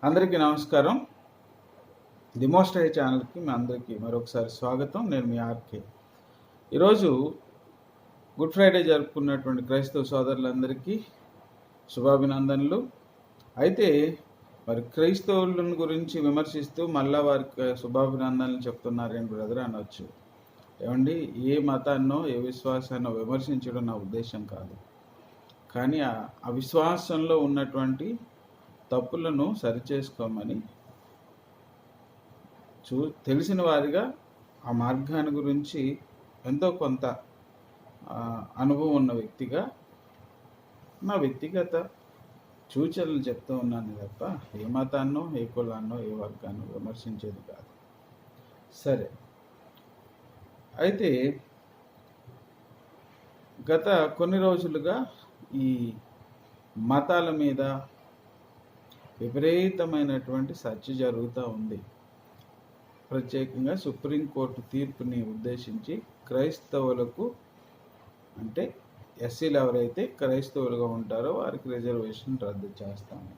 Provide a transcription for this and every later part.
అందరికీ నమస్కారం. The most high ఛానల్కి మీ అందరికీ మరొకసారి స్వాగతం. నేను మీ ఆర్కే. ఈరోజు గుడ్ ఫ్రైడే జరుపుకున్నటువంటి క్రైస్తవ సోదరులందరికీ శుభాభినందనలు. అయితే మరి క్రైస్తవులను గురించి విమర్శిస్తూ మళ్ళా వారికి శుభాభినందనలు చెప్తున్నారేంటి బ్రదర్ అనవచ్చు. ఏమండి, ఏ మతాన్నో ఏ విశ్వాసాన్నో విమర్శించడం నా ఉద్దేశం కాదు. కానీ ఆ విశ్వాసంలో ఉన్నటువంటి తప్పులను సరిచేసుకోమని తెలిసిన వారిగా ఆ మార్గాన్ని గురించి ఎంతో కొంత అనుభవం ఉన్న వ్యక్తిగా నా వ్యక్తిగత సూచనలు చెప్తూ ఉన్నాను తప్ప ఏ మతాన్నో ఏ కులాన్నో ఏ వర్గాన్నో విమర్శించేది కాదు. సరే, అయితే గత కొన్ని రోజులుగా ఈ మతాల మీద విపరీతమైనటువంటి చర్చ జరుగుతూ ఉంది. ప్రత్యేకంగా సుప్రీంకోర్టు తీర్పుని ఉద్దేశించి క్రైస్తవులకు, అంటే ఎస్సీలు ఎవరైతే క్రైస్తవులుగా ఉంటారో వారికి రిజర్వేషన్ రద్దు చేస్తాము.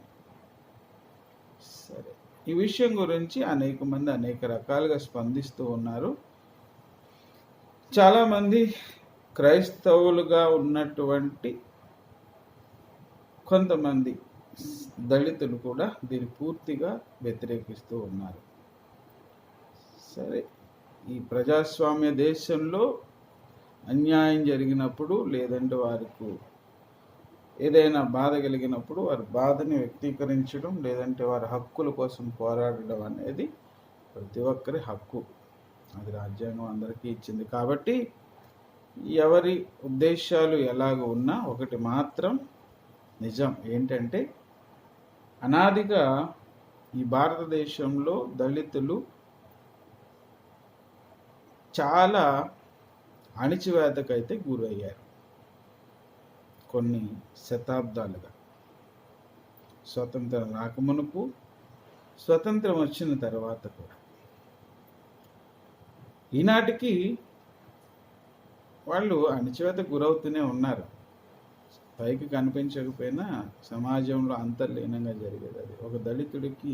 సరే, ఈ విషయం గురించి అనేక మంది అనేక రకాలుగా స్పందిస్తూ ఉన్నారు. చాలామంది క్రైస్తవులుగా ఉన్నటువంటి కొంతమంది దళితులు కూడా దీన్ని పూర్తిగా వ్యతిరేకిస్తూ ఉన్నారు. సరే, ఈ ప్రజాస్వామ్య దేశంలో అన్యాయం జరిగినప్పుడు, లేదంటే వారికి ఏదైనా బాధ కలిగినప్పుడు వారి బాధని వ్యక్తీకరించడం, లేదంటే వారి హక్కుల కోసం పోరాడడం అనేది ప్రతి ఒక్కరి హక్కు. అది రాజ్యాంగం అందరికీ ఇచ్చింది. కాబట్టి ఎవరి ఉద్దేశాలు ఎలాగ ఉన్నా ఒకటి మాత్రం నిజం ఏంటంటే, అనాదిగా ఈ భారతదేశంలో దళితులు చాలా అణిచివేతకైతే గురయ్యారు. కొన్ని శతాబ్దాలుగా స్వతంత్రం రాకమునుపు, స్వతంత్రం వచ్చిన తర్వాత కూడా ఈనాటికి వాళ్ళు అణిచివేత గురవుతూనే ఉన్నారు. పైకి కనిపించకపోయినా సమాజంలో అంతర్లీనంగా జరిగేది అది. ఒక దళితుడికి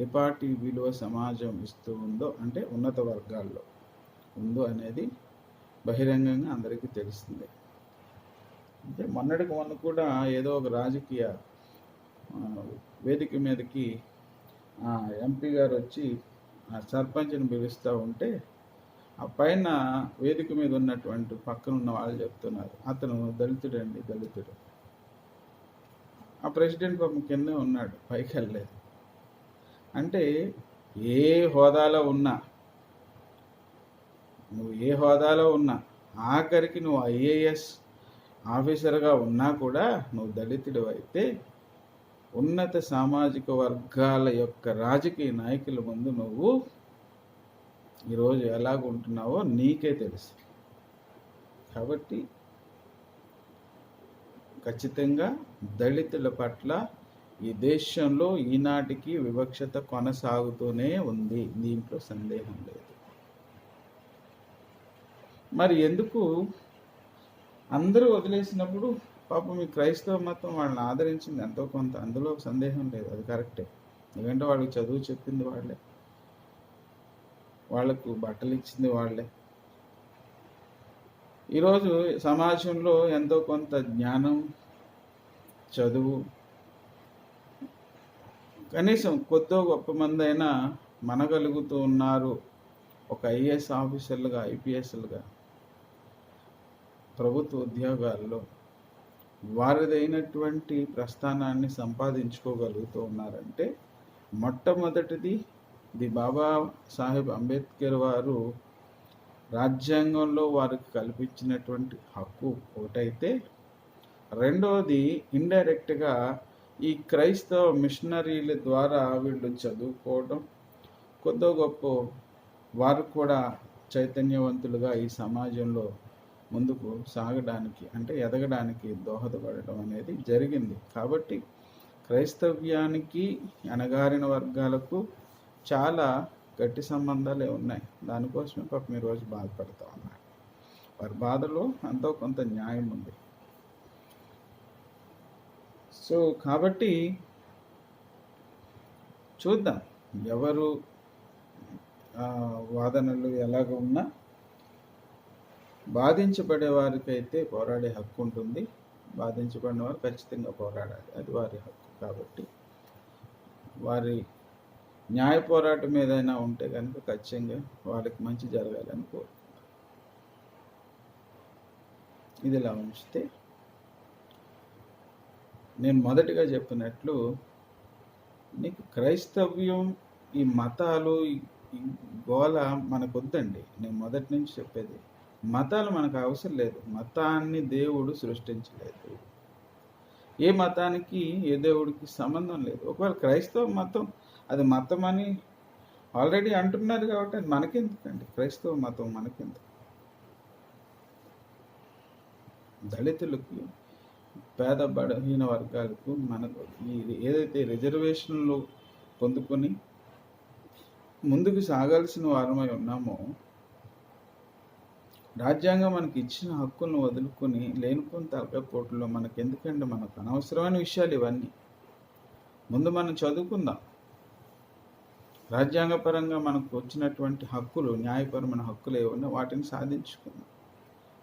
ఎపాటి విలువ సమాజం ఇస్తూ ఉందో, అంటే ఉన్నత వర్గాల్లో ఉందో అనేది బహిరంగంగా అందరికీ తెలిసిందే. అంటే మొన్నటికి మొన్న కూడా ఏదో ఒక రాజకీయ వేదిక మీదకి ఎంపీ గారు వచ్చి సర్పంచ్ని పిలుస్తూ ఉంటే ఆ పైన వేదిక మీద ఉన్నటువంటి పక్కన ఉన్న వాళ్ళు చెప్తున్నారు, అతను దళితుడండి, దళితుడు. ఆ ప్రెసిడెంట్ పాపం కిందే ఉన్నాడు, పైకి వెళ్ళలేదు. అంటే ఏ హోదాలో ఉన్నా, నువ్వు ఏ హోదాలో ఉన్నా, ఆఖరికి నువ్వు ఐఏఎస్ ఆఫీసర్గా ఉన్నా కూడా నువ్వు దళితుడు అయితే ఉన్నత సామాజిక వర్గాల యొక్క రాజకీయ నాయకుల ముందు నువ్వు ఈరోజు ఎలాగుంటున్నావో నీకే తెలుసు. కాబట్టి ఖచ్చితంగా దళితుల పట్ల ఈ దేశంలో ఈనాటికి వివక్షత కొనసాగుతూనే ఉంది, దీంట్లో సందేహం లేదు. మరి ఎందుకు అందరూ వదిలేసినప్పుడు పాపం ఈ క్రైస్తవ మతం వాళ్ళని ఆదరించింది ఎంతో కొంత, అందులో సందేహం లేదు, అది కరెక్టే. ఎందుకంటే వాళ్ళకి చదువు చెప్పింది వాళ్ళే, వాళ్లకు బట్టలు ఇచ్చింది వాళ్ళే. ఈరోజు సమాజంలో ఎంతో కొంత జ్ఞానం, చదువు, కనీసం కొద్దో గొప్ప మంది అయినా మనగలుగుతూ ఉన్నారు. ఒక ఐఏఎస్ ఆఫీసర్లుగా, ఐపీఎస్లుగా, ప్రభుత్వ ఉద్యోగాల్లో వారిదైనటువంటి ప్రస్థానాన్ని సంపాదించుకోగలుగుతూ ఉన్నారంటే మొట్టమొదటిది ది బాబా సాహెబ్ అంబేద్కర్ వారు రాజ్యాంగంలో వారికి కల్పించినటువంటి హక్కు ఒకటైతే, రెండవది ఇండైరెక్ట్గా ఈ క్రైస్తవ మిషనరీల ద్వారా వీళ్ళు చదువుకోవడం, కొద్దో గొప్ప వారు కూడా చైతన్యవంతులుగా ఈ సమాజంలో ముందుకు సాగడానికి, అంటే ఎదగడానికి దోహదపడడం అనేది జరిగింది. కాబట్టి క్రైస్తవ్యానికి అణగారిన వర్గాలకు చాలా గట్టి సంబంధాలే ఉన్నాయి. దానికోసమే పాపం ఈరోజు బాధపడుతూ ఉన్నారు. వారి బాధలో ఎంతో కొంత న్యాయం ఉంది. సో కాబట్టి చూద్దాం ఎవరు వాదనలు ఎలాగ ఉన్నా బాధించబడే వారికైతే పోరాడే హక్కు ఉంటుంది. బాధించబడిన వారు ఖచ్చితంగా పోరాడాలి, అది వారి హక్కు. కాబట్టి వారి న్యాయ పోరాటం ఏదైనా ఉంటే కనుక ఖచ్చితంగా వాళ్ళకి మంచి జరగాలని కోరుకుంటాం. ఇది ఇలా ఉంచితే నేను మొదటిగా చెప్పినట్లు నీకు క్రైస్తవ్యం, ఈ మతాలు, ఈ గోల మనకొద్దండి. నేను మొదటి నుంచి చెప్పేది, మతాలు మనకు అవసరం లేదు. మతాన్ని దేవుడు సృష్టించలేదు. ఏ మతానికి ఏ దేవుడికి సంబంధం లేదు. ఒకవేళ క్రైస్తవ మతం అది మతం అని ఆల్రెడీ అంటున్నారు కాబట్టి అది మనకెందుకండి? క్రైస్తవ మతం మనకెందుకు? దళితులకి, పేద బలహీన వర్గాలకు మనకు ఏదైతే రిజర్వేషన్లు పొందుకొని ముందుకు సాగాల్సిన వారమై ఉన్నామో, రాజ్యాంగం మనకి ఇచ్చిన హక్కులను వదులుకొని లేనిపోని తలకాయ పోటులో మనకు ఎందుకంటే మనకు అనవసరమైన విషయాలు ఇవన్నీ. ముందు మనం చదువుకుందాం. రాజ్యాంగపరంగా మనకు వచ్చినటువంటి హక్కులు, న్యాయపరమైన హక్కులు ఏమన్నా వాటిని సాధించుకుందాం.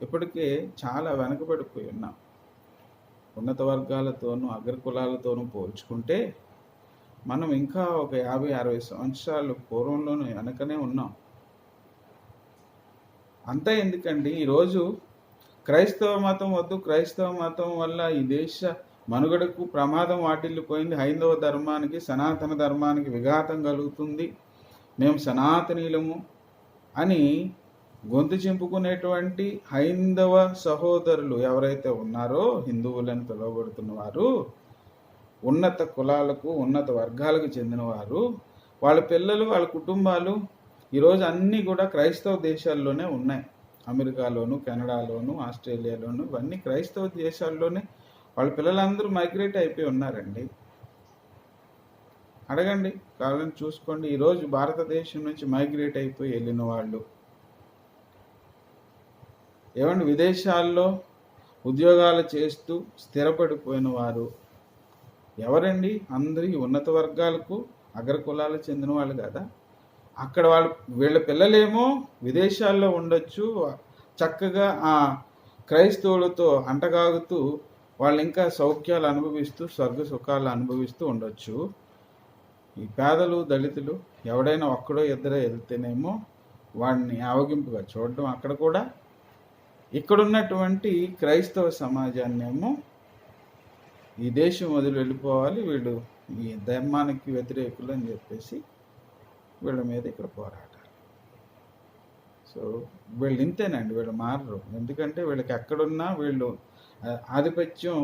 ఇప్పటికే చాలా వెనకబడిపోయి ఉన్నాం. ఉన్నత వర్గాలతోనూ అగ్రకులాలతోనూ పోల్చుకుంటే మనం ఇంకా ఒక 50-60 సంవత్సరాలు పూర్వంలోనూ వెనకనే ఉన్నాం. అంతా ఎందుకండి? ఈరోజు క్రైస్తవ మతం వద్దు, క్రైస్తవ మతం వల్ల ఈ దేశ మనుగడకు ప్రమాదం వాటిల్లిపోయింది, హైందవ ధర్మానికి, సనాతన ధర్మానికి విఘాతం కలుగుతుంది, మేము సనాతనీయులము అని గొంతు చింపుకునేటువంటి హైందవ సహోదరులు ఎవరైతే ఉన్నారో, హిందువులను పిలువబడుతున్న వారు, ఉన్నత కులాలకు, ఉన్నత వర్గాలకు చెందినవారు, వాళ్ళ పిల్లలు, వాళ్ళ కుటుంబాలు ఈరోజు అన్నీ కూడా క్రైస్తవ దేశాల్లోనే ఉన్నాయి. అమెరికాలోను, కెనడాలోను, ఆస్ట్రేలియాలోను, ఇవన్నీ క్రైస్తవ దేశాల్లోనే వాళ్ళ పిల్లలందరూ మైగ్రేట్ అయిపోయి ఉన్నారండి. అడగండి, కావాలని చూసుకోండి. ఈరోజు భారతదేశం నుంచి మైగ్రేట్ అయిపోయి వెళ్ళిన వాళ్ళు ఏమండి, విదేశాల్లో ఉద్యోగాలు చేస్తూ స్థిరపడిపోయిన వారు ఎవరండి? అందరూ ఉన్నత వర్గాలకు, అగ్రకులాలకు చెందిన వాళ్ళు కదా. అక్కడ వీళ్ళ పిల్లలేమో విదేశాల్లో ఉండొచ్చు, చక్కగా ఆ క్రైస్తవులతో అంటగాగుతూ వాళ్ళు ఇంకా సౌఖ్యాలు అనుభవిస్తూ, స్వర్గ సుఖాలు అనుభవిస్తూ ఉండొచ్చు. ఈ పేదలు, దళితులు ఎవడైనా ఒక్కడో ఇద్దరో వెళ్తేనేమో వాడిని ఆవగింపుగా చూడడం అక్కడ కూడా, ఇక్కడున్నటువంటి క్రైస్తవ సమాజాన్ని ఏమో ఈ దేశం వదిలి వెళ్ళిపోవాలి, వీళ్ళు ఈ ధర్మానికి వ్యతిరేకులు అని చెప్పేసి వీళ్ళ మీద ఇక్కడ పోరాటాలు. సో వీళ్ళు ఇంతేనండి, వీళ్ళు మారరు. ఎందుకంటే వీళ్ళకి ఎక్కడున్నా వీళ్ళు ఆధిపత్యం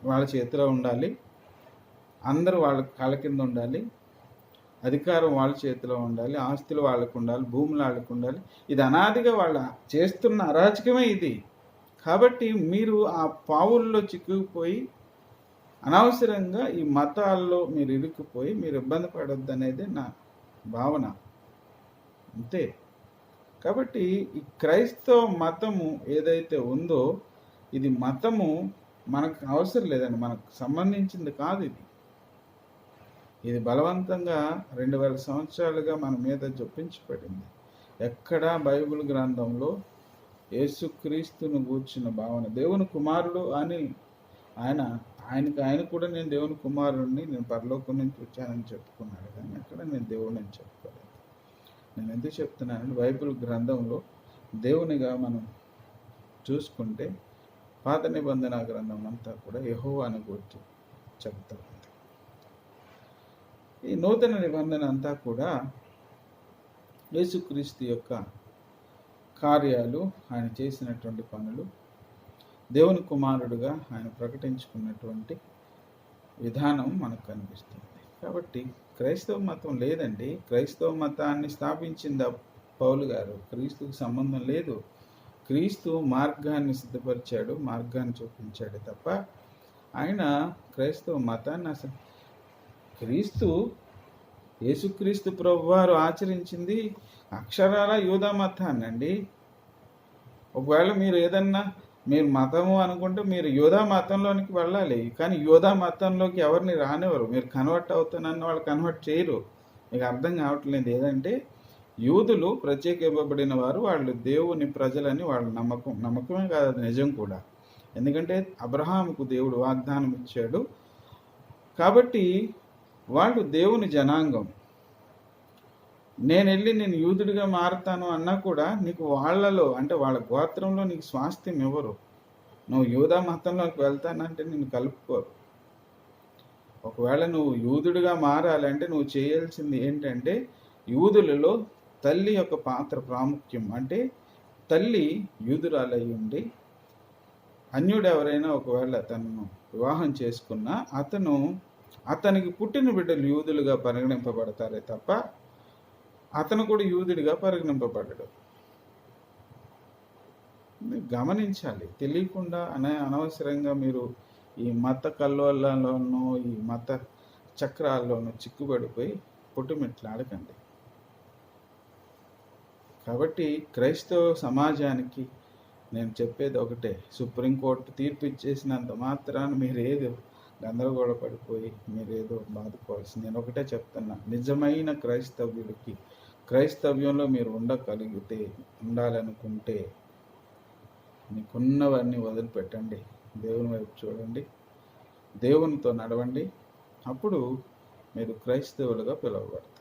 వాళ్ళ చేతిలో ఉండాలి, అందరూ వాళ్ళ కాళ్ళ కింద ఉండాలి, అధికారం వాళ్ళ చేతిలో ఉండాలి, ఆస్తులు వాళ్ళకు ఉండాలి, భూములు వాళ్ళకు ఉండాలి. ఇది అనాదిగా వాళ్ళ చేస్తున్న అరాచకమే ఇది. కాబట్టి మీరు ఆ పావుల్లో చిక్కుకుపోయి అనవసరంగా ఈ మతాల్లో మీరు ఇరుక్కుపోయి మీరు ఇబ్బంది పడొద్దు అనేది నా భావన, అంతే. కాబట్టి ఈ క్రైస్తవ మతము ఏదైతే ఉందో, ఇది మతము మనకు అవసరం లేదండి, మనకు సంబంధించింది కాదు. ఇది బలవంతంగా 2000 సంవత్సరాలుగా మన మీద జొప్పించబడింది. ఎక్కడా బైబిల్ గ్రంథంలో యేసుక్రీస్తును గూర్చిన భావన, దేవుని కుమారుడు అని ఆయన కూడా నేను దేవుని కుమారుడిని, నేను పరలోకం నుంచి వచ్చానని చెప్పుకున్నాడు, కానీ అక్కడ నేను దేవుడిని అని చెప్పుకోలేదు. నేను ఎందుకు చెప్తున్నానంటే బైబిల్ గ్రంథంలో దేవునిగా మనం చూసుకుంటే పాత నిబంధన గ్రంథం అంతా కూడా యెహోవాను గురించి చెప్తా ఉంది. ఈ నూతన నిబంధన అంతా కూడా యేసుక్రీస్తు యొక్క కార్యాలు, ఆయన చేసినటువంటి పనులు, దేవుని కుమారుడుగా ఆయన ప్రకటించుకున్నటువంటి విధానం మనకు కనిపిస్తుంది. కాబట్టి క్రైస్తవ మతం లేదండి. క్రైస్తవ మతాన్ని స్థాపించింది పౌలు గారు. క్రీస్తుకు సంబంధం లేదు. క్రీస్తు మార్గాన్ని సిద్ధపరిచాడు, మార్గాన్ని చూపించాడు తప్ప ఆయన క్రైస్తవ మతాన్ని అసలు యేసుక్రీస్తు ప్రభువారు ఆచరించింది అక్షరాల యూదా మతాన్ని అండి. ఒకవేళ మీరు ఏదన్నా మీరు మతము అనుకుంటే మీరు యోధా మతంలోనికి వెళ్ళాలి, కానీ యోధా మతంలోకి ఎవరిని రానివ్వరు. మీరు కన్వర్ట్ అవుతానన్న వాళ్ళు కన్వర్ట్ చేయరు. మీకు అర్థం కావట్లేదు. ఏదంటే యూదులు ప్రత్యేకింపబడిన వారు, వాళ్ళు దేవుని ప్రజలని వాళ్ళ నమ్మకమే కాదు, అది నిజం కూడా. ఎందుకంటే అబ్రహాముకు దేవుడు వాగ్దానం ఇచ్చాడు కాబట్టి వాళ్ళు దేవుని జనాంగం. నేను యూదుడిగా మారుతాను అన్నా కూడా నీకు వాళ్ళలో అంటే వాళ్ళ గోత్రంలో నీకు స్వాస్థ్యం ఇవ్వరు. నువ్వు యూదా మతంలోకి వెళ్తానంటే నిన్ను కలుపుకోరు. ఒకవేళ నువ్వు యూదుడిగా మారాలంటే నువ్వు చేయాల్సింది ఏంటంటే, యూదులలో తల్లి యొక్క పాత్ర ప్రాముఖ్యం. అంటే తల్లి యూదురాలై ఉండి అన్యుడు ఎవరైనా ఒకవేళ తనను వివాహం చేసుకున్నా అతనికి పుట్టిన బిడ్డలు యూదులుగా పరిగణింపబడతారే తప్ప అతను కూడా యూదుడిగా పరిగణింపబడ్డాడు. గమనించాలి. తెలియకుండా అనవసరంగా మీరు ఈ మత కల్లోలంలోనూ ఈ మత చక్రాల్లోనూ చిక్కుబడిపోయి పుట్టుమిట్లాడకండి. కాబట్టి క్రైస్తవ సమాజానికి నేను చెప్పేది ఒకటే, సుప్రీంకోర్టు తీర్పు ఇచ్చేసినంత మాత్రాన మీరేదో గందరగోళపడిపోయి మీరేదో బాధపడాల్సింది. నేను ఒకటే చెప్తున్నా, నిజమైన క్రైస్తవ్యుడికి క్రైస్తవ్యంలో మీరు ఉండాలనుకుంటే మీకున్నవన్నీ వదిలిపెట్టండి, దేవుని వైపు చూడండి, దేవునితో నడవండి. అప్పుడు మీరు క్రైస్తవులుగా పిలువబడతారు.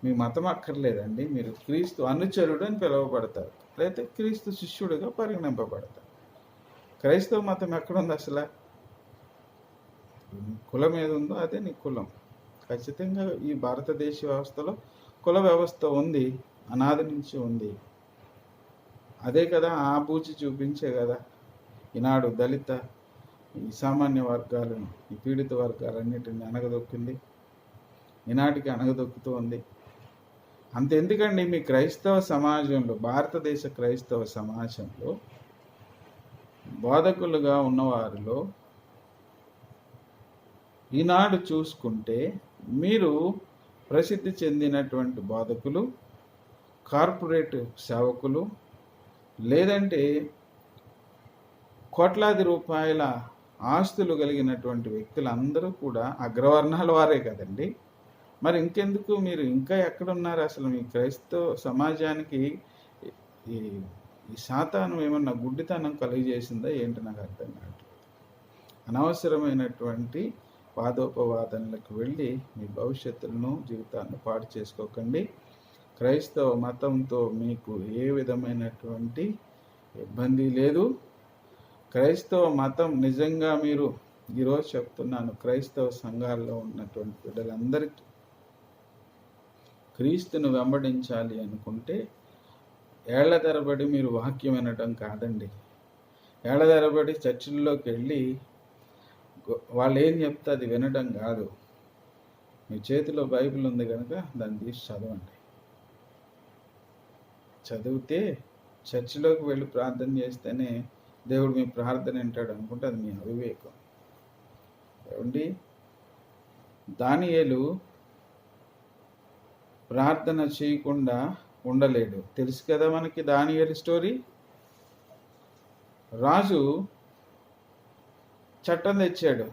మీ మతం అక్కర్లేదండి, మీరు క్రీస్తు అనుచరుడు అని పిలువబడతారు, లేకపోతే క్రీస్తు శిష్యుడిగా పరిగణింపబడతారు. క్రైస్తవ మతం ఎక్కడుంది అసలు? కులం ఏది ఉందో అదే నీ కులం. ఖచ్చితంగా ఈ భారతదేశ వ్యవస్థలో కుల వ్యవస్థ ఉంది, అనాది నుంచి ఉంది. అదే కదా ఆబూచి చూపించే కదా ఈనాడు దళిత ఈ సామాన్య వర్గాలను, ఈ పీడిత వర్గాలన్నిటిని అణగదొక్కింది, ఈనాటికి అణగదొక్కుతూ ఉంది. అంతెందుకండి, మీ క్రైస్తవ సమాజంలో, భారతదేశ క్రైస్తవ సమాజంలో బోధకులుగా ఉన్నవారిలో ఈనాడు చూసుకుంటే మీరు ప్రసిద్ధి చెందినటువంటి బోధకులు, కార్పొరేట్ సేవకులు, లేదంటే కోట్లాది రూపాయల ఆస్తులు కలిగినటువంటి వ్యక్తులందరూ కూడా అగ్రవర్ణాల వారే కదండి. మరి ఇంకెందుకు మీరు ఇంకా ఎక్కడున్నారు? అసలు మీ క్రైస్తవ సమాజానికి ఈ సాతాను ఏమన్నా గుడ్డితనం కలిగజేసిందా ఏంటి? నాకు అర్థం కావట్లేదు. అనవసరమైనటువంటి వాదోపవాదనలకు వెళ్ళి మీ భవిష్యత్తులను, జీవితాన్ని పాడు చేసుకోకండి. క్రైస్తవ మతంతో మీకు ఏ విధమైనటువంటి ఇబ్బంది లేదు. క్రైస్తవ మతం నిజంగా మీరు ఈరోజు చెప్తున్నాను, క్రైస్తవ సంఘాల్లో ఉన్నటువంటి బిడ్డలందరికీ క్రీస్తును వెంబడించాలి అనుకుంటే ఏళ్ల తరబడి మీరు వాక్యం వినడం కాదండి. ఏళ్ల తరబడి చర్చిల్లోకి వెళ్ళి వాళ్ళు ఏం చెప్తే అది వినడం కాదు. మీ చేతిలో బైబిల్ ఉంది కనుక దాన్ని తీసి చదవండి. చదివితే చర్చిలోకి వెళ్ళి ప్రార్థన చేస్తేనే దేవుడు మీ ప్రార్థన వింటాడు అనుకుంటే అది మీ అవివేకం. ఏమండి, దానియేలు ప్రార్థన చేయకుండా ఉండలేడు. తెలుసు కదా మనకి దానియేలు స్టోరీ. రాజు చట్టం తెచ్చాడు,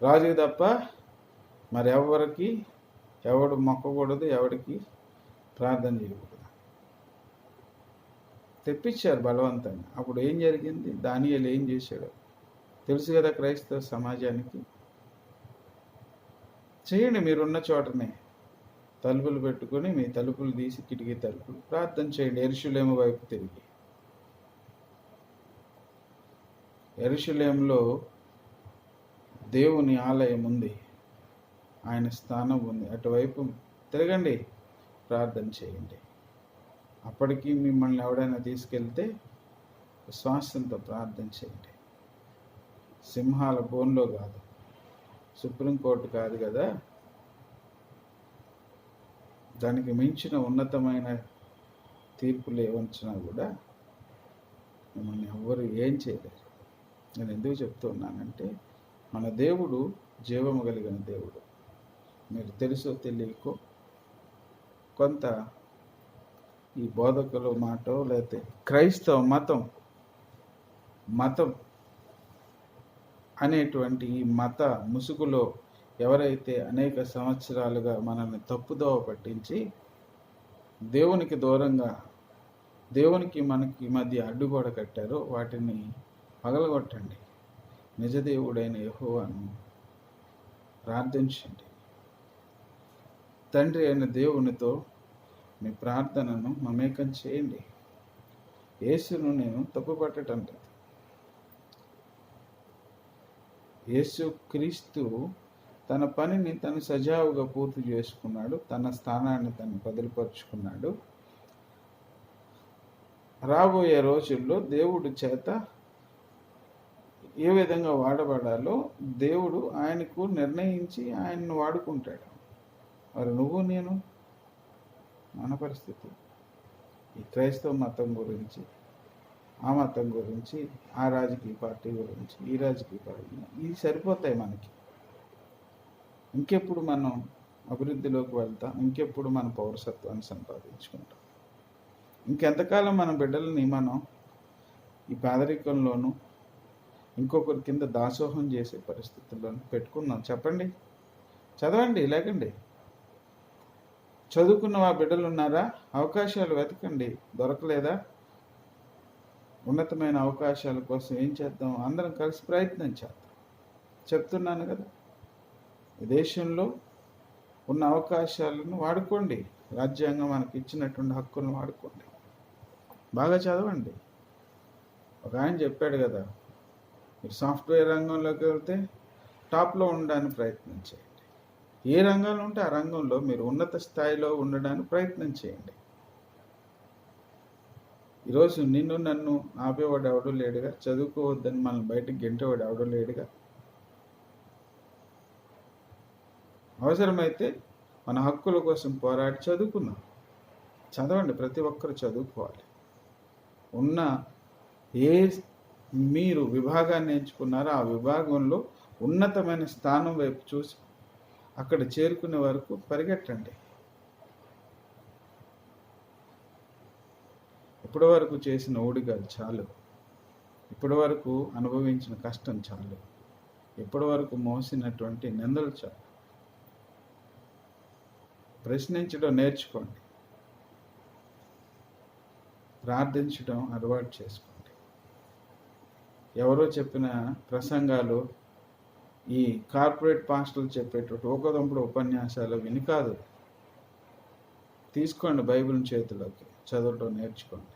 రాజుకి తప్ప మరి ఎవడు మొక్కకూడదు, ఎవడికి ప్రార్థన చేయకూడదు. తెప్పించారు బలవంతంగా. అప్పుడు ఏం జరిగింది? దానియేలు ఏం చేశాడు తెలుసు కదా క్రైస్తవ సమాజానికి. చేయండి, మీరున్న చోటనే తలుపులు పెట్టుకొని మీ తలుపులు తీసి కిటికీ తలుపులు ప్రార్థన చేయండి. యెరూషలేము వైపు తిరిగి. యెరూషలేములో దేవుని ఆలయం ఉంది, ఆయన స్థానం ఉంది, అటువైపు తిరగండి, ప్రార్థన చేయండి. అప్పటికి మిమ్మల్ని ఎవడైనా తీసుకెళ్తే విశ్వాసంతో ప్రార్థన చేయండి. సింహాల బోన్లో కాదు, సుప్రీంకోర్టు కాదు కదా, దానికి మించిన ఉన్నతమైన తీర్పులు ఏమొచ్చినా కూడా మిమ్మల్ని ఎవ్వరు ఏం చేయలేరు. నేను ఎందుకు చెప్తున్నానంటే మన దేవుడు జీవము కలిగిన దేవుడు. మీరు తెలుసో తెలియకో కొంత ఈ బోధకుల మాట లేకపోతే క్రైస్తవ మతం మతం అనేటువంటి ఈ మత ముసుగులో ఎవరైతే అనేక సంవత్సరాలుగా మనల్ని తప్పుదోవ పట్టించి దేవునికి దూరంగా, దేవునికి మనకి మధ్య అడ్డుగోడ కట్టారో వాటిని పగలగొట్టండి. నిజదేవుడైన యెహోవాను ప్రార్థించండి. తండ్రి అయిన దేవునితో మీ ప్రార్థనను మమేకం చేయండి. యేసును నేను తప్పుపట్టడం లేదు. యేసు క్రీస్తు తన పనిని తను సజావుగా పూర్తి చేసుకున్నాడు. తన స్థానాన్ని తను బదిలిపరుచుకున్నాడు. రాబోయే రోజుల్లో దేవుడి చేత ఏ విధంగా వాడబడాలో దేవుడు ఆయనకు నిర్ణయించి ఆయన్ని వాడుకుంటాడు. మరి నువ్వు నేను మన పరిస్థితి ఈ క్రైస్తవ మతం గురించి, ఆ మతం గురించి, ఆ రాజకీయ పార్టీ గురించి, ఈ రాజకీయ పార్టీ, ఇవి సరిపోతాయి మనకి. ఇంకెప్పుడు మనం అభివృద్ధిలోకి వెళ్తాం? ఇంకెప్పుడు మన పౌరసత్వాన్ని సంపాదించుకుంటాం? ఇంకెంతకాలం మన బిడ్డలని మనం ఈ పేదరికంలోనూ ఇంకొకరి కింద దాసోహం చేసే పరిస్థితుల్లోనూ పెట్టుకుందాం? చెప్పండి. చదవండి, లేకండి. చదువుకున్న ఆ బిడ్డలు ఉన్నారా? అవకాశాలు వెతకండి. దొరకలేదా? ఉన్నతమైన అవకాశాల కోసం ఏం చేద్దాం? అందరం కలిసి ప్రయత్నం చేద్దాం. చెప్తున్నాను కదా, ఈ దేశంలో ఉన్న అవకాశాలను వాడుకోండి. రాజ్యాంగం మనకి ఇచ్చినటువంటి హక్కులను వాడుకోండి. బాగా చదవండి. ఒక ఆయన చెప్పాడు కదా, మీరు సాఫ్ట్వేర్ రంగంలోకి వెళ్తే టాప్లో ఉండడానికి ప్రయత్నం చేయండి. ఏ రంగంలో ఉంటే ఆ రంగంలో మీరు ఉన్నత స్థాయిలో ఉండడానికి ప్రయత్నం చేయండి. ఈరోజు నిన్ను నన్ను ఆపేవాడు ఎవడూ లేడుగా. చదువుకోవద్దని మనల్ని బయటకు గెంటేవాడు ఎవడూ లేడుగా. అవసరమైతే మన హక్కుల కోసం పోరాడి చదువుకుందాం. చదవండి. ప్రతి ఒక్కరు చదువుకోవాలి. ఉన్న ఏ మీరు విభాగాన్ని ఎంచుకున్నారో ఆ విభాగంలో ఉన్నతమైన స్థానం వైపు చూసి అక్కడ చేరుకునే వరకు పరిగెట్టండి. ఇప్పటి వరకు చేసిన ఊడిగాలు చాలు. ఇప్పటి వరకు అనుభవించిన కష్టం చాలు. ఇప్పటి వరకు మోసినటువంటి నిందలు చాలు. ప్రశ్నించడం నేర్చుకోండి. ప్రార్థించడం అలవాటు చేసుకోండి. ఎవరో చెప్పిన ప్రసంగాలు, ఈ కార్పొరేట్ పాస్టర్లు చెప్పేటట్టు ఒకదంపుడు ఉపన్యాసాలు విని కాదు. తీసుకోండి బైబిల్ని చేతిలోకి, చదవటం నేర్చుకోండి.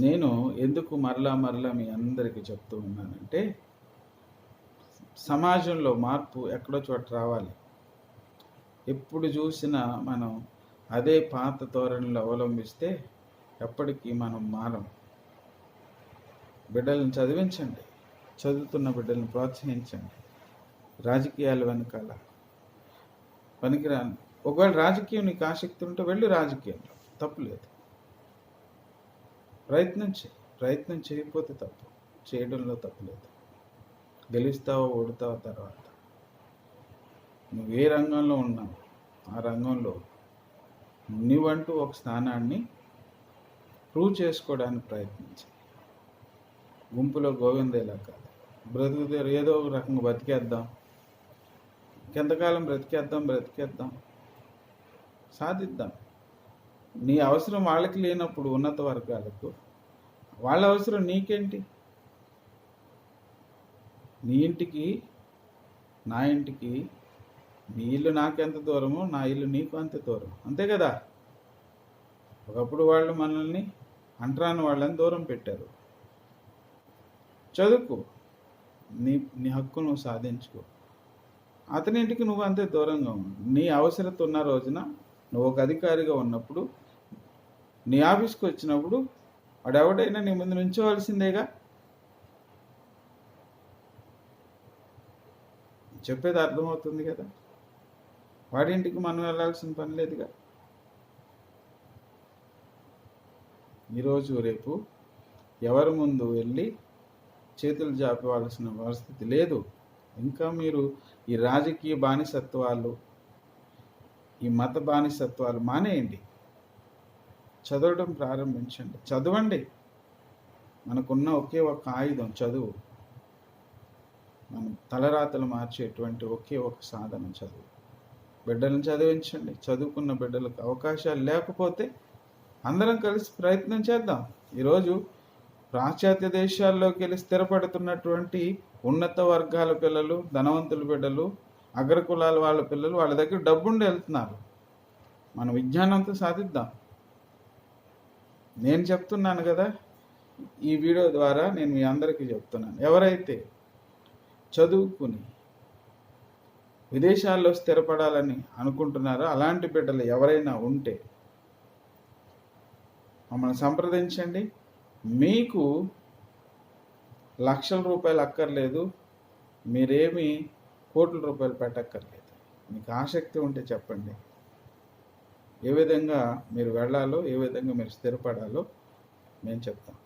నేను ఎందుకు మరలా మీ అందరికీ చెప్తూ ఉన్నానంటే, సమాజంలో మార్పు ఎక్కడో చోట రావాలి. ఎప్పుడు చూసినా మనం అదే పాత ధోరణిలో అవలంబిస్తే ఎప్పటికీ మనం మారం. బిడ్డలను చదివించండి. చదువుతున్న బిడ్డలను ప్రోత్సహించండి. రాజకీయాల వెనకాల పనికిరాను. ఒకవేళ రాజకీయం నీకు ఆసక్తి ఉంటే వెళ్ళి రాజకీయంలో తప్పులేదు. ప్రయత్నం చేయకపోతే తప్పు, చేయడంలో తప్పులేదు. గెలుస్తావో ఓడుతావో తర్వాత. నువ్వు ఏ రంగంలో ఉన్నావు ఆ రంగంలో నువ్వంటూ ఒక స్థానాన్ని ప్రూవ్ చేసుకోవడానికి ప్రయత్నించు. గుంపులో గోవిందేలా కాదు. బ్రతుకుతారు ఏదో ఒక రకంగా బతికేద్దాం, ఇంకెంతకాలం బ్రతికేద్దాం, సాధిద్దాం. నీ అవసరం వాళ్ళకి లేనప్పుడు ఉన్నత వర్గాలకు వాళ్ళ అవసరం నీకేంటి? నీ ఇంటికి నా ఇంటికి, నీ ఇల్లు నాకెంత దూరమో నా ఇల్లు నీకు అంత దూరం, అంతే కదా. ఒకప్పుడు వాళ్ళు మనల్ని అంటరాని వాళ్ళని దూరం పెట్టారు. చదువుకో, నీ హక్కు నువ్వు సాధించుకో. అతనింటికి నువ్వు అంతే దూరంగా ఉన్నావు. నీ అవసరత ఉన్న రోజున నువ్వు ఒక అధికారిగా ఉన్నప్పుడు, నీ ఆఫీస్కి వచ్చినప్పుడు వాడు ఎవడైనా నీ ముందు నుంచోవలసిందేగా. చెప్పేది అర్థమవుతుంది కదా. వాడింటికి మనం వెళ్ళాల్సిన పని లేదుగా. ఈరోజు రేపు ఎవరి ముందు వెళ్ళి చేతులు జాపవలసిన పరిస్థితి లేదు. ఇంకా మీరు ఈ రాజకీయ బానిసత్వాలు, ఈ మత బానిసత్వాలు మానేయండి. చదవడం ప్రారంభించండి. చదవండి. మనకున్న ఒకే ఒక ఆయుధం చదువు. మనం తలరాతలు మార్చేటువంటి ఒకే ఒక సాధనం చదువు. బిడ్డలను చదివించండి. చదువుకున్న బిడ్డలకు అవకాశాలు లేకపోతే అందరం కలిసి ప్రయత్నం చేద్దాం. ఈరోజు పాశ్చాత్య దేశాల్లోకి వెళ్ళి స్థిరపడుతున్నటువంటి ఉన్నత వర్గాల పిల్లలు, ధనవంతుల బిడ్డలు, అగ్రకులాల వాళ్ళ పిల్లలు వాళ్ళ దగ్గర డబ్బుండి వెళ్తున్నారు. మన విజ్ఞానంతో సాధిద్దాం. నేను చెప్తున్నాను కదా, ఈ వీడియో ద్వారా నేను మీ అందరికీ చెప్తున్నాను. ఎవరైతే చదువుకుని విదేశాల్లో స్థిరపడాలని అనుకుంటున్నారో అలాంటి బిడ్డలు ఎవరైనా ఉంటే మమ్మల్ని సంప్రదించండి. మీకు లక్షల రూపాయలు అక్కర్లేదు, మీరేమి కోట్ల రూపాయలు పెట్టక్కర్లేదు. మీకు ఆసక్తి ఉంటే చెప్పండి. ఏ విధంగా మీరు వెళ్ళాలో, ఏ విధంగా మీరు స్థిరపడాలో మేము చెప్తాం.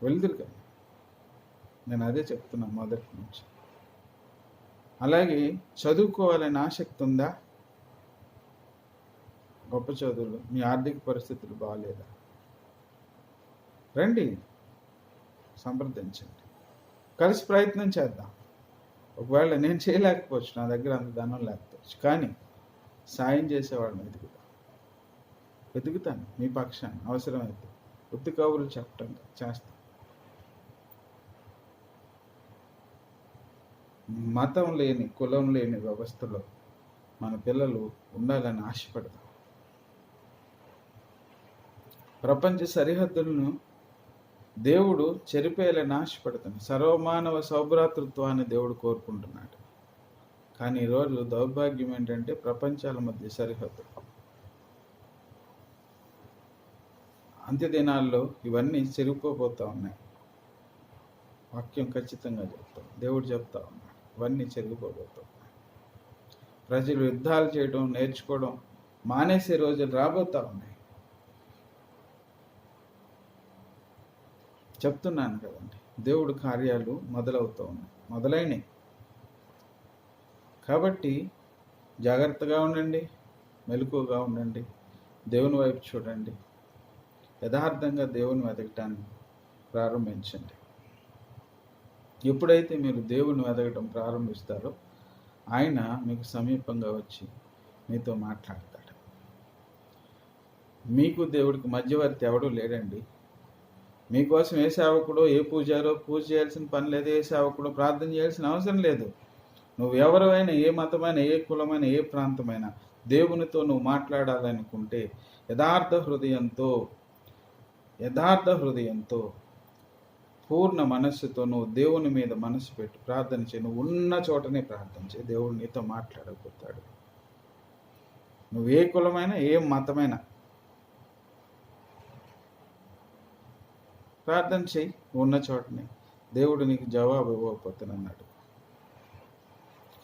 వెళ్తురు కదా, నేను అదే చెప్తున్నాను మొదటి నుంచి. అలాగే చదువుకోవాలని ఆసక్తి ఉందా? గొప్ప చదువులు, మీ ఆర్థిక పరిస్థితులు బాగాలేదా? రండి, సంప్రదించండి, కలిసి ప్రయత్నం చేద్దాం. ఒకవేళ నేను చేయలేకపోవచ్చు, నా దగ్గర అంత ధనం లేకపోవచ్చు, కానీ సాయం చేసేవాడిని వెతుకుతాను మీ పక్షాన్ని. అవసరమైతే ఉత్తి కబుర్లు చెప్పటం చేస్తాను. మతం లేని, కులం లేని వ్యవస్థలో మన పిల్లలు ఉండాలని ఆశపడతాం. ప్రపంచ సరిహద్దులను దేవుడు చెరిపేయాలని ఆశపడతాను. సర్వమానవ సౌభ్రాతృత్వాన్ని దేవుడు కోరుకుంటున్నాడు. కానీ ఈరోజు దౌర్భాగ్యం ఏంటంటే ప్రపంచాల మధ్య సరిహద్దు. అంత్యదినాల్లో ఇవన్నీ చెరిగిపోతూ ఉన్నాయి. వాక్యం ఖచ్చితంగా చెప్తాం. దేవుడు చెప్తా ఉన్నాడు, ఇవన్నీ చెరిగిపోతాయి. ప్రజలు యుద్ధాలు చేయడం నేర్చుకోవడం మానేసే రోజులు రాబోతా ఉన్నాయి. చెప్తున్నాను కదండి, దేవుడు కార్యాలు మొదలవుతూ ఉన్నాయి, మొదలైనవి. కాబట్టి జాగ్రత్తగా ఉండండి, మెలకువగా ఉండండి, దేవుని వైపు చూడండి, యథార్థంగా దేవుని వెతకటాన్ని ప్రారంభించండి. ఎప్పుడైతే మీరు దేవుని వెతకటం ప్రారంభిస్తారో ఆయన మీకు సమీపంగా వచ్చి మీతో మాట్లాడతాడు. మీకు దేవుడికి మధ్యవర్తి ఎవడూ లేడండి. మీకోసం ఏ సేవకుడో, ఏ పూజారో పూజ చేయాల్సిన పని లేదు, ఏ సేవకుడో ప్రార్థన చేయాల్సిన అవసరం లేదు. నువ్వు ఎవరైనా, ఏ మతమైన, ఏ కులమైన, ఏ ప్రాంతమైనా దేవునితో నువ్వు మాట్లాడాలనుకుంటే యథార్థ హృదయంతో పూర్ణ మనస్సుతో నువ్వు దేవుని మీద మనసు పెట్టి ప్రార్థన చేయి. నువ్వు ఉన్న చోటనే ప్రార్థన చేయి. దేవుడు నీతో మాట్లాడకపోతాడు. నువ్వు ఏ కులమైనా, ఏ మతమైనా ప్రార్థన చేయి, ఉన్న చోటనే. దేవుడు నీకు జవాబు ఇవ్వకపోతానన్నాడు.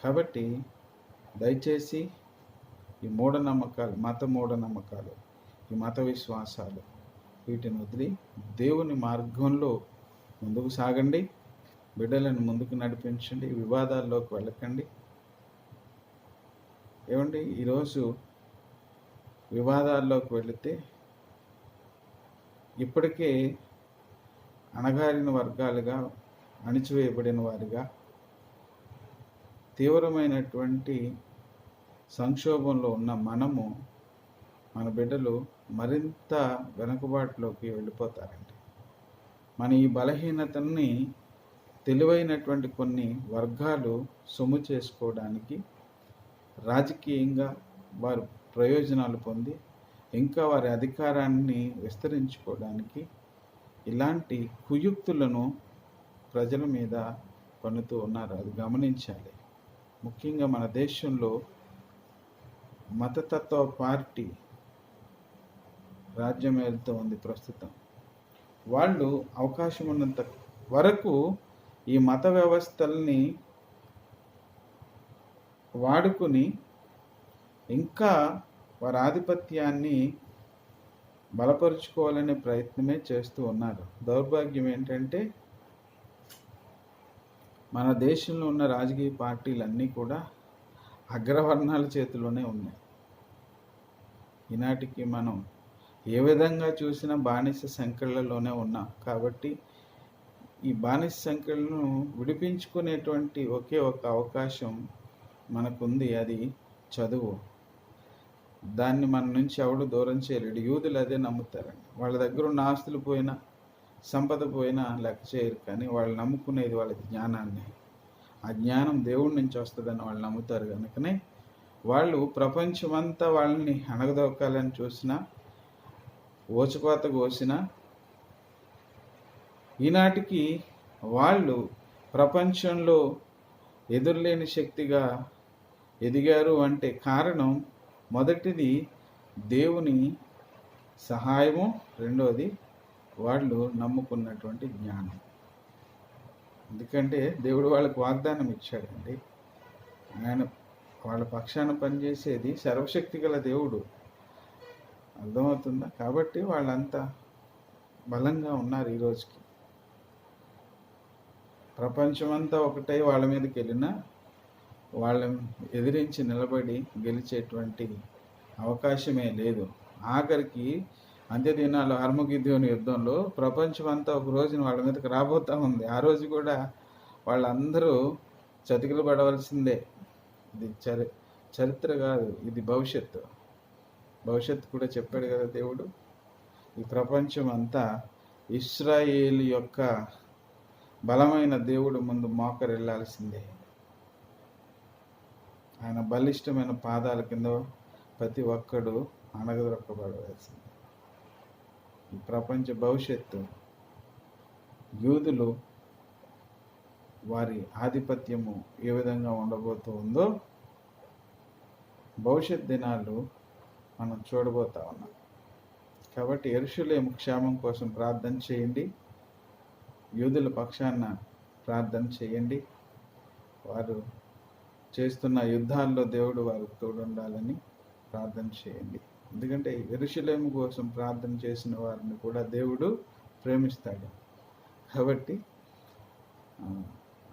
కాబట్టి దయచేసి ఈ మూఢనమ్మకాలు, మత మూఢనమ్మకాలు, ఈ మత విశ్వాసాలు, వీటిని వదిలి దేవుని మార్గంలో ముందుకు సాగండి. బిడ్డలను ముందుకు నడిపించండి. వివాదాల్లోకి వెళ్ళకండి. ఏమండి, ఈరోజు వివాదాల్లోకి వెళితే ఇప్పటికే అణగారిన వర్గాలుగా, అణిచివేయబడిన వారిగా, తీవ్రమైనటువంటి సంక్షోభంలో ఉన్న మనము, మన బిడ్డలు మరింత వెనుకబాటులోకి వెళ్ళిపోతారండి. మన ఈ బలహీనతని తెలివైనటువంటి కొన్ని వర్గాలు సొమ్ము చేసుకోవడానికి, రాజకీయంగా వారు ప్రయోజనాలు పొంది ఇంకా వారి అధికారాన్ని విస్తరించుకోవడానికి ఇలాంటి కుయుక్తులను ప్రజల మీద పన్నుతూ ఉన్నారు. అది గమనించాలి. ముఖ్యంగా మన దేశంలో మతతత్వ పార్టీ రాజ్యం వెళ్తూ ఉంది ప్రస్తుతం. వాళ్ళు అవకాశం ఉన్నంత వరకు ఈ మత వ్యవస్థల్ని వాడుకుని ఇంకా వారి ఆధిపత్యాన్ని బలపరుచుకోవాలనే ప్రయత్నమే చేస్తూ ఉన్నారు. దౌర్భాగ్యం ఏంటంటే మన దేశంలో ఉన్న రాజకీయ పార్టీలన్నీ కూడా అగ్రవర్ణాల చేతిలోనే ఉన్నాయి. ఈనాటికి మనం ఏ విధంగా చూసినా బానిస సంఖ్యలలోనే ఉన్నాం. కాబట్టి ఈ బానిస సంఖ్యలను విడిపించుకునేటువంటి ఒకే ఒక అవకాశం మనకుంది, అది చదువు. దాన్ని మన నుంచి ఎవడు దూరం చేయలేడు. యూదులు అదే నమ్ముతారండి. వాళ్ళ దగ్గర ఉన్న ఆస్తులు పోయినా, సంపద పోయినా లెక్క చేయరు, కానీ వాళ్ళు నమ్ముకునేది వాళ్ళ జ్ఞానాన్ని. ఆ జ్ఞానం దేవుడి నుంచి వస్తుందని వాళ్ళు నమ్ముతారు. కనుకనే వాళ్ళు ప్రపంచమంతా వాళ్ళని అణగదొక్కాలని చూసినా, ఊచకోత కోసినా, ఈనాటికి వాళ్ళు ప్రపంచంలో ఎదురులేని శక్తిగా ఎదిగారు అంటే కారణం మొదటిది దేవుని సహాయము, రెండోది వాళ్ళు నమ్ముకున్నటువంటి జ్ఞానం. ఎందుకంటే దేవుడు వాళ్ళకు వాగ్దానం ఇచ్చాడండి. ఆయన వాళ్ళ పక్షాన పనిచేసేది సర్వశక్తి గల దేవుడు. అర్థమవుతుందా? కాబట్టి వాళ్ళంతా బలంగా ఉన్నారు. ఈ రోజుకి ప్రపంచమంతా ఒకటై వాళ్ళ మీదకి వెళ్ళినా వాళ్ళని ఎదిరించి నిలబడి గెలిచేటువంటి అవకాశమే లేదు. ఆఖరికి అంత్యదినాలు అర్మగిద్యోని యుద్ధంలో ప్రపంచమంతా ఒక రోజున వాళ్ళ మీదకి రాబోతూ ఉంది. ఆ రోజు కూడా వాళ్ళందరూ చతికిలు పడవలసిందే. ఇది చరిత్ర కాదు, ఇది భవిష్యత్తు. భవిష్యత్తు కూడా చెప్పాడు కదా దేవుడు. ఈ ప్రపంచం అంతా ఇశ్రాయేలు యొక్క బలమైన దేవుడు ముందు మోకరిల్లాల్సిందే. ఆయన బలిష్టమైన పాదాల కింద ప్రతి ఒక్కడు అణగదొక్కబడవలసిందే. ఈ ప్రపంచ భవిష్యత్తు యూదులు వారి ఆధిపత్యము ఏ విధంగా ఉండబోతూ ఉందో భవిష్యత్ దినాలు మనం చూడబోతా ఉన్నాం. కాబట్టి యెరూషలేము క్షేమం కోసం ప్రార్థన చేయండి. యూదుల పక్షాన ప్రార్థన చేయండి. వారు చేస్తున్న యుద్ధాల్లో దేవుడు వారికి తోడుండాలని ప్రార్థన చేయండి. ఎందుకంటే యెరూషలేము కోసం ప్రార్థన చేసిన వారిని కూడా దేవుడు ప్రేమిస్తాడు. కాబట్టి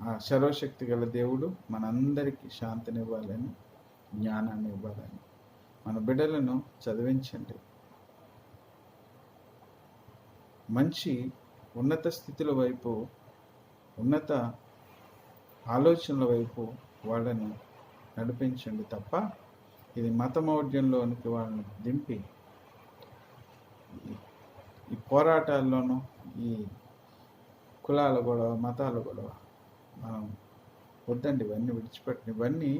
ఆ సర్వశక్తి గల దేవుడు మనందరికీ శాంతిని ఇవ్వాలని, జ్ఞానాన్ని ఇవ్వాలని. మన బిడ్డలను చదివించండి. మంచి ఉన్నత స్థితుల వైపు, ఉన్నత ఆలోచనల వైపు వాళ్ళని నడిపించండి తప్ప ఇది మతమౌఢ్యంలోనికి వాళ్ళని దింపి ఈ పోరాటాల్లోనూ ఈ కులాల గొడవ, మతాల గొడవ మనం వద్దండి. ఇవన్నీ విడిచిపెట్టిన, ఇవన్నీ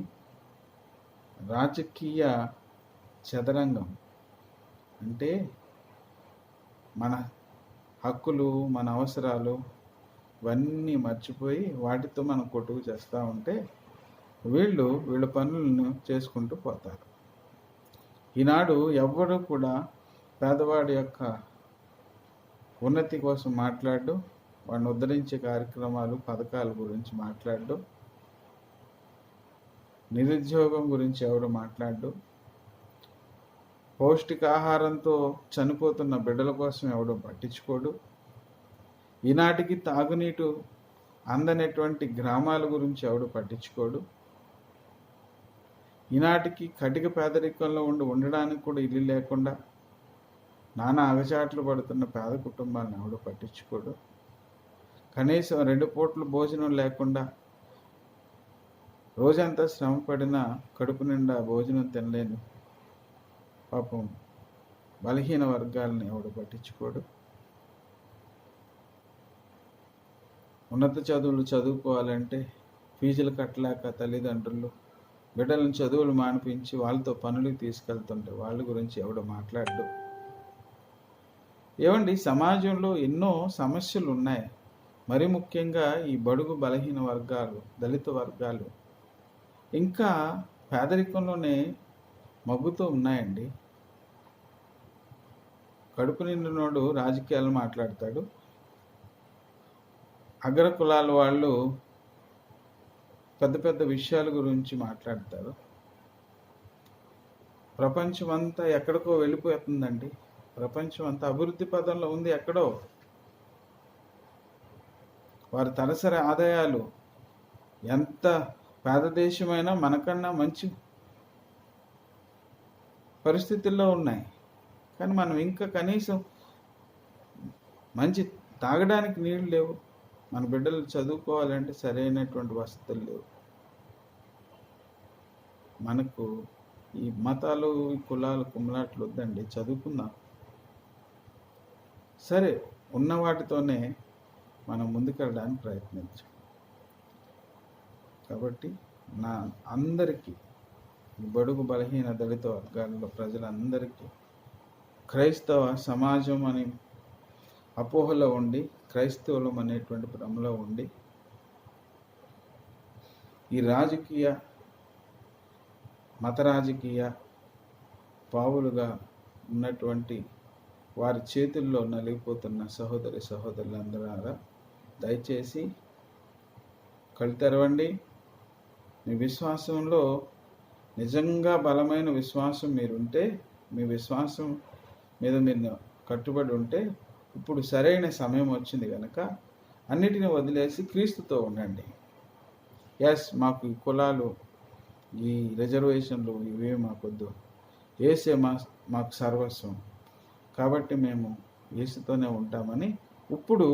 రాజకీయ చదరంగం. అంటే మన హక్కులు, మన అవసరాలు ఇవన్నీ మర్చిపోయి వాటితో మనం కొట్టుకు చేస్తూ ఉంటే వీళ్ళ పనులను చేసుకుంటూ పోతారు. ఈనాడు ఎవ్వడూ కూడా పేదవాడి యొక్క ఉన్నతి కోసం మాట్లాడు, వాడిని ఉద్ధరించే కార్యక్రమాలు, పథకాల గురించి మాట్లాడు, నిరుద్యోగం గురించి ఎవడు మాట్లాడు, పౌష్టికాహారంతో చనిపోతున్న బిడ్డల కోసం ఎవడో పట్టించుకోడు. ఈనాటికి తాగునీటు అందనటువంటి గ్రామాల గురించి ఎవడు పట్టించుకోడు. ఈనాటికి కటిక పేదరికంలో ఉండడానికి కూడా ఇల్లు లేకుండా నానా అగచాట్లు పడుతున్న పేద కుటుంబాలను ఎవడు పట్టించుకోడు. కనీసం 2 పూట్ల భోజనం లేకుండా రోజంతా శ్రమ పడినా కడుపు నిండా భోజనం తినలేని పాపం బలహీన వర్గాలను ఎవడు పట్టించుకోడు. ఉన్నత చదువులు చదువుకోవాలంటే ఫీజులు కట్టలేక తల్లిదండ్రులు బిడ్డలను చదువులు మానిపించి వాళ్ళతో పనులకు తీసుకెళ్తుంటే వాళ్ళ గురించి ఎవడు మాట్లాడు. ఏమండి, సమాజంలో ఎన్నో సమస్యలు ఉన్నాయి. మరి ముఖ్యంగా ఈ బడుగు బలహీన వర్గాలు, దళిత వర్గాలు ఇంకా పేదరికంలోనే మగ్గుతూ ఉన్నాయండి. కడుపు నిండినోడు రాజకీయాలు మాట్లాడతాడు, అగ్ర కులాల వాళ్ళు పెద్ద పెద్ద విషయాల గురించి మాట్లాడతారు. ప్రపంచం అంతా ఎక్కడికో వెళ్ళిపోతుందండి. ప్రపంచం అంతా అభివృద్ధి పదంలో ఉంది. ఎక్కడో వారి తలసరి ఆదాయాలు ఎంత పేద దేశమైనా మనకన్నా మంచి పరిస్థితుల్లో ఉన్నాయి. కానీ మనం ఇంకా కనీసం మంచి తాగడానికి నీళ్ళు లేవు. మన బిడ్డలు చదువుకోవాలంటే సరైనటువంటి వసతులు లేవు. మనకు ఈ మతాలు, ఈ కులాలు, కుమ్మలాట్లు వద్దండి, చదువుకుందాం. సరే, ఉన్న వాటితోనే మనం ముందుకెళ్ళడానికి ప్రయత్నించాం. కాబట్టి నా అందరికీ, బడుగు బలహీన దళిత వర్గాల్లో ప్రజలందరికీ, క్రైస్తవ సమాజం అని అపోహలో ఉండి, క్రైస్తవులం అనేటువంటి భ్రమలో ఉండి, ఈ రాజకీయ మత రాజకీయ పావులుగా ఉన్నటువంటి వారి చేతుల్లో నలిగిపోతున్న సహోదరులందరూ దయచేసి కళ్ళు తెరవండి. మీ విశ్వాసంలో నిజంగా బలమైన విశ్వాసం మీరుంటే, మీ విశ్వాసం మీద మీరు కట్టుబడి ఉంటే, ఇప్పుడు సరైన సమయం వచ్చింది కనుక అన్నిటిని వదిలేసి క్రీస్తుతో ఉండండి. మాకు ఈ కులాలు, ఈ రిజర్వేషన్లు ఇవే మాకొద్దు, యేసే మాకు సర్వస్వం, కాబట్టి మేము యేసుతోనే ఉంటామని ఇప్పుడు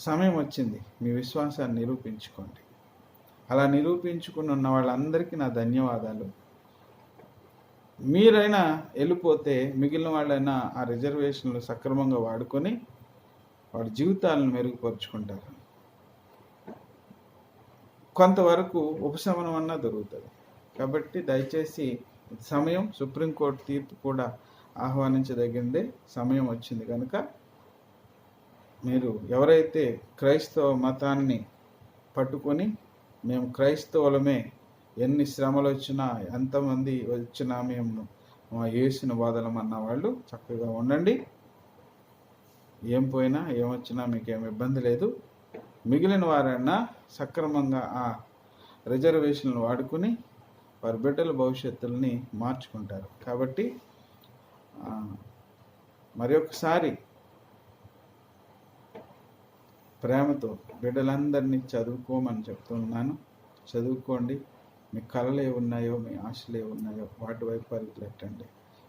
సమయం వచ్చింది. మీ విశ్వాసాన్ని నిరూపించుకోండి. అలా నిరూపించుకుని ఉన్న వాళ్ళందరికీ నా ధన్యవాదాలు. మీరైనా వెళ్ళిపోతే మిగిలిన వాళ్ళైనా ఆ రిజర్వేషన్లు సక్రమంగా వాడుకొని వాళ్ళ జీవితాలను మెరుగుపరుచుకుంటారు. కొంతవరకు ఉపశమనం అన్నా దొరుకుతుంది. కాబట్టి దయచేసి సమయం, సుప్రీంకోర్టు తీర్పు కూడా ఆహ్వానించదగిందే సమయం వచ్చింది కనుక మీరు ఎవరైతే క్రైస్తవ మతాన్ని పట్టుకొని మేము క్రైస్తవులమే, ఎన్ని శ్రమలు వచ్చినా, ఎంతమంది వచ్చినా మేము యేసుని వాదనమన్న వాళ్ళు చక్కగా ఉండండి. ఏం పోయినా ఏమొచ్చినా మీకేం ఇబ్బంది లేదు. మిగిలిన వారైనా సక్రమంగా ఆ రిజర్వేషన్లు వాడుకుని వారి బిడ్డల భవిష్యత్తుల్ని మార్చుకుంటారు. కాబట్టి మరి ఒకసారి ప్రేమతో బిడ్డలందరినీ చదువుకోమని చెప్తున్నాను. చదువుకోండి. మీ కళలు ఏమున్నాయో, మీ ఆశలు ఏమున్నాయో వాటి వైపు పరిగెట్టండి.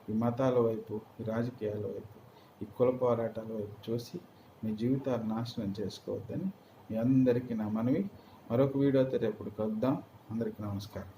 ఈ మతాల వైపు, ఈ రాజకీయాల వైపు, ఈ కుల పోరాటాల వైపు చూసి మీ జీవితాలు నాశనం చేసుకోవద్దని మీ అందరికీ నా మనవి. మరొక వీడియోతో రేపు కలుద్దాం. అందరికీ నమస్కారం.